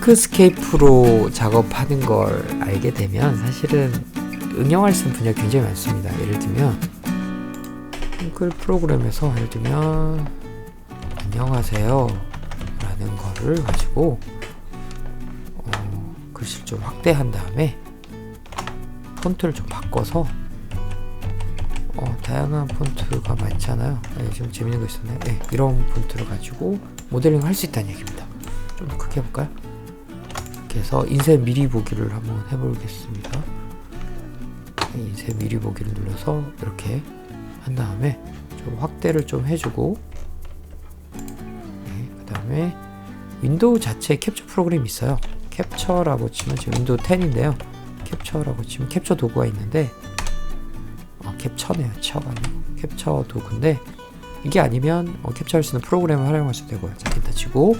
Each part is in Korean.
잉크스케이프로 작업하는 걸 알게 되면 사실은 응용할 수 있는 분야가 굉장히 많습니다. 예를 들면 잉크 프로그램에서 예를 들면 안녕하세요 라는 거를 가지고 글씨를 좀 확대한 다음에 폰트를 좀 바꿔서 다양한 폰트가 많잖아요. 지금 재밌는 거 있었네요. 이런 폰트를 가지고 모델링 할 수 있다는 얘기입니다. 좀 크게 해볼까요? 이렇게 해서 인쇄 미리 보기를 한번 해보겠습니다. 인쇄 미리 보기를 눌러서 이렇게 한 다음에 좀 확대를 좀 해주고, 그 다음에 윈도우 자체에 캡처 프로그램이 있어요. 캡처라고 치면 지금 윈도우 10인데요. 캡처라고 치면 캡처 도구가 있는데 캡처네요. 처가 아니고 캡처 도구인데 이게 아니면 캡처할 수 있는 프로그램을 활용할 수 되고요. 자, 일단 치고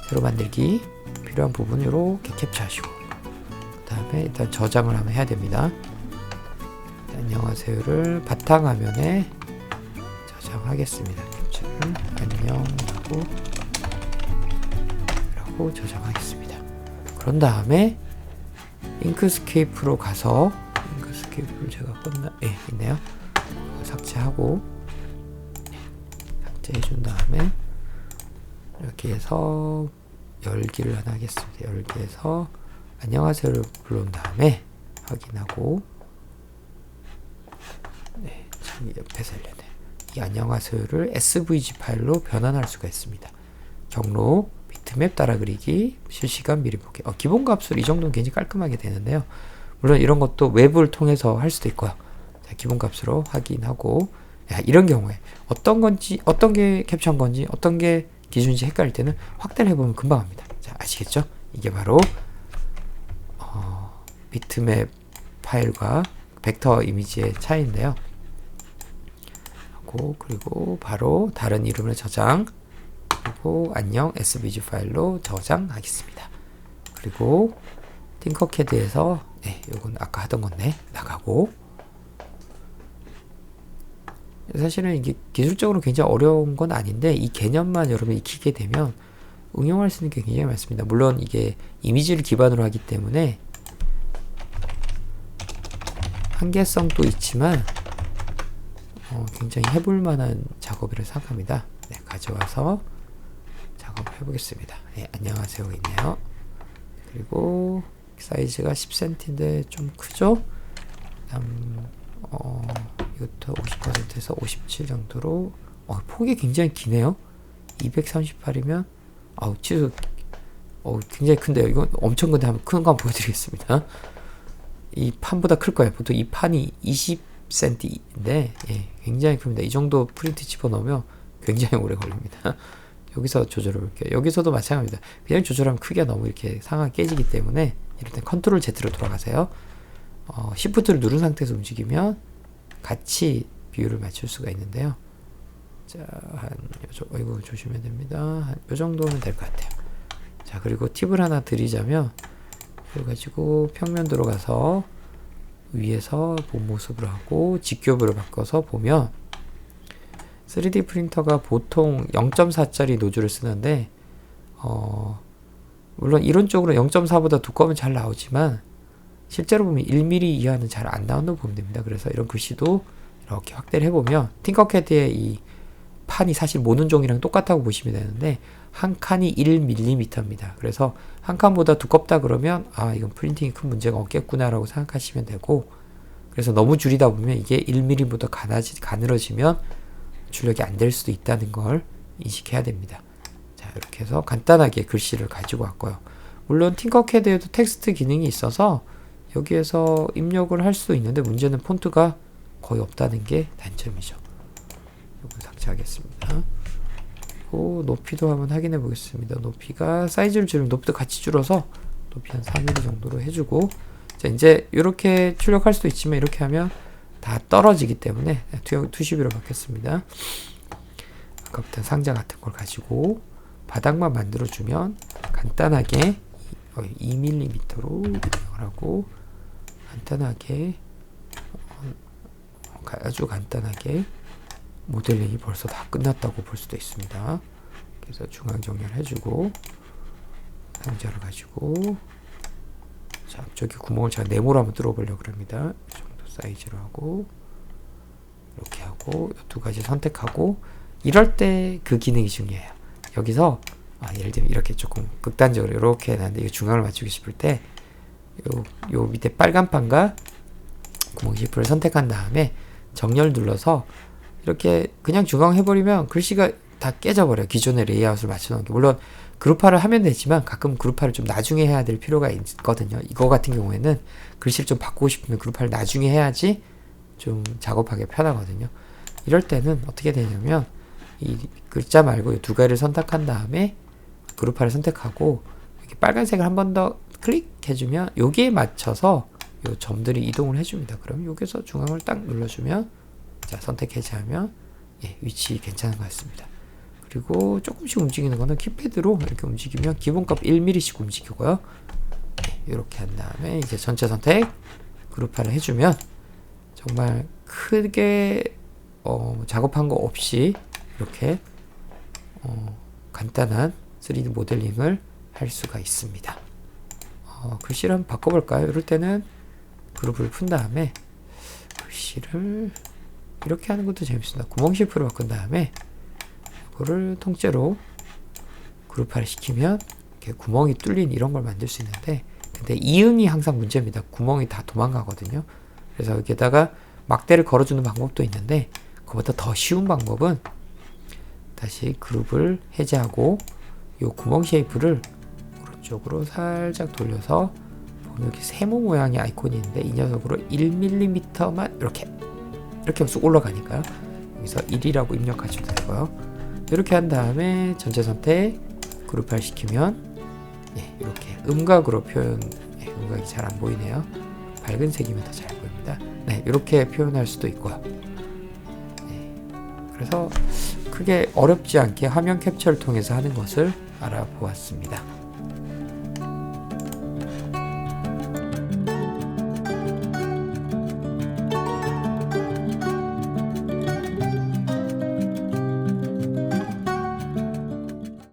새로 만들기 필요한 부분 이렇게 캡처하시고 그 다음에 일단 저장을 한번 해야 됩니다. 안녕하세요를 바탕화면에 저장하겠습니다. 캡처를 안녕라고 저장하겠습니다. 그런 다음에 잉크스케이프로 가서 잉크스케이프를 제가 껐나? 있네요. 삭제하고 삭제해준 다음에 이렇게 해서 열기를 하나 하겠습니다. 열기해서 안녕하세요를 불러온 다음에 확인하고 참 옆에서 열렸네. 이 안녕하세요를 svg 파일로 변환할 수가 있습니다. 경로, 비트맵 따라 그리기, 실시간 미리 보기. 기본 값으로 이 정도는 굉장히 깔끔하게 되는데요. 물론 이런 것도 외부를 통해서 할 수도 있고요. 자, 기본 값으로 확인하고, 이런 경우에 어떤 게 캡처한 건지, 어떤 게 기준인지 헷갈릴 때는 확대를 해보면 금방 합니다. 자, 아시겠죠? 이게 바로 비트맵 파일과 벡터 이미지의 차이인데요. 그리고 바로 다른 이름을 저장, 그리고 안녕 svg 파일로 저장하겠습니다. 그리고 팅커캐드에서 요건 아까 하던 건데 나가고, 사실은 이게 기술적으로 굉장히 어려운 건 아닌데 이 개념만 여러분이 익히게 되면 응용할 수 있는 게 굉장히 많습니다. 물론 이게 이미지를 기반으로 하기 때문에 한계성도 있지만 굉장히 해볼 만한 작업이라 생각합니다. 가져와서 작업해 보겠습니다. 안녕하세요 있네요. 그리고 사이즈가 10cm인데 좀 크죠? 이것도 50%에서 57 정도로 폭이 굉장히 기네요. 238이면 치수 굉장히 큰데요. 이건 엄청 큰데 한번 큰 거 한번 보여드리겠습니다. 이 판보다 클 거예요. 보통 이 판이 20cm인데 굉장히 큽니다. 이 정도 프린트 집어넣으면 굉장히 오래 걸립니다. 여기서 조절해 볼게요. 여기서도 마찬가지입니다. 그냥 조절하면 크기가 너무 이렇게 상하게 깨지기 때문에 이럴 땐 컨트롤 Z로 돌아가세요. Shift를 누른 상태에서 움직이면 같이 비율을 맞출 수가 있는데요. 자, 이거 조심해야 됩니다. 한 요 정도면 될 것 같아요. 자, 그리고 팁을 하나 드리자면 그래가지고 평면 들어가서 위에서 본 모습으로 하고 직교부를 바꿔서 보면 3D 프린터가 보통 0.4짜리 노즐을 쓰는데 물론 이론적으로 0.4보다 두꺼우면 잘 나오지만 실제로 보면 1mm 이하는 잘 안 나온다고 보면 됩니다. 그래서 이런 글씨도 이렇게 확대를 해보면 팅커캐드의 이 판이 사실 모눈종이랑 똑같다고 보시면 되는데 한 칸이 1mm입니다. 그래서 한 칸보다 두껍다 그러면 이건 프린팅이 큰 문제가 없겠구나 라고 생각하시면 되고, 그래서 너무 줄이다 보면 이게 1mm보다 가늘어지면 출력이 안 될 수도 있다는 걸 인식해야 됩니다. 자, 이렇게 해서 간단하게 글씨를 가지고 왔고요. 물론 팅커캐드에도 텍스트 기능이 있어서 여기에서 입력을 할 수 있는데 문제는 폰트가 거의 없다는 게 단점이죠. 이거 삭제하겠습니다. 그리고 높이도 한번 확인해 보겠습니다. 높이가 사이즈를 줄이면 높이도 같이 줄어서 높이 한 3mm 정도로 해주고, 자, 이제 이렇게 출력할 수도 있지만 이렇게 하면 다 떨어지기 때문에 212로 바뀌었습니다. 아까부터 상자 같은 걸 가지고 바닥만 만들어주면 간단하게 2mm로 하고 간단하게 아주 간단하게 모델링이 벌써 다 끝났다고 볼 수도 있습니다. 그래서 중앙 정렬 해주고 상자를 가지고 자, 저기 구멍을 제가 네모로 한번 뚫어보려고 합니다. 이 정도 사이즈로 하고 이렇게 하고 두 가지 선택하고 이럴 때 그 기능이 중요해요. 여기서 예를 들면 이렇게 조금 극단적으로 이렇게 해놨는데 이 중앙을 맞추고 싶을 때 요 밑에 빨간 판과 구멍 쉐이프를 선택한 다음에 정렬 눌러서 이렇게 그냥 중앙 해버리면 글씨가 다 깨져버려요. 기존의 레이아웃을 맞춰놓은 게. 물론 그룹화를 하면 되지만 가끔 그룹화를 좀 나중에 해야 될 필요가 있거든요. 이거 같은 경우에는 글씨를 좀 바꾸고 싶으면 그룹화를 나중에 해야지 좀 작업하기 편하거든요. 이럴 때는 어떻게 되냐면 이 글자 말고 이 두 가지를 선택한 다음에 그룹화를 선택하고 이렇게 빨간색을 한 번 더 클릭해주면 여기에 맞춰서 요 점들이 이동을 해줍니다. 그럼 여기서 중앙을 딱 눌러주면 자 선택 해제하면 위치 괜찮은 것 같습니다. 그리고 조금씩 움직이는 거는 키패드로 이렇게 움직이면 기본값 1mm씩 움직이고요. 이렇게 한 다음에 이제 전체 선택 그룹화를 해주면 정말 크게 작업한 거 없이 이렇게 간단한 3D 모델링을 할 수가 있습니다. 글씨를 한번 바꿔볼까요? 이럴 때는 그룹을 푼 다음에 글씨를 이렇게 하는 것도 재밌습니다. 구멍 쉐이프로 바꾼 다음에 이거를 통째로 그룹화를 시키면 이렇게 구멍이 뚫린 이런 걸 만들 수 있는데 근데 이응이 항상 문제입니다. 구멍이 다 도망가거든요. 그래서 여기에다가 막대를 걸어주는 방법도 있는데 그보다 더 쉬운 방법은 다시 그룹을 해제하고 이 구멍 쉐이프를 오른쪽으로 살짝 돌려서 보면 여기 세모 모양의 아이콘이 있는데 이 녀석으로 1mm만 이렇게 하면 쑥 올라가니까요. 여기서 1이라고 입력하셔도 되고요. 이렇게 한 다음에 전체 선택 그룹화 시키면 이렇게 음각으로 표현 음각이 잘 안 보이네요. 밝은 색이면 더 잘 보입니다. 이렇게 표현할 수도 있고요. 그래서 크게 어렵지 않게 화면 캡처를 통해서 하는 것을 알아보았습니다.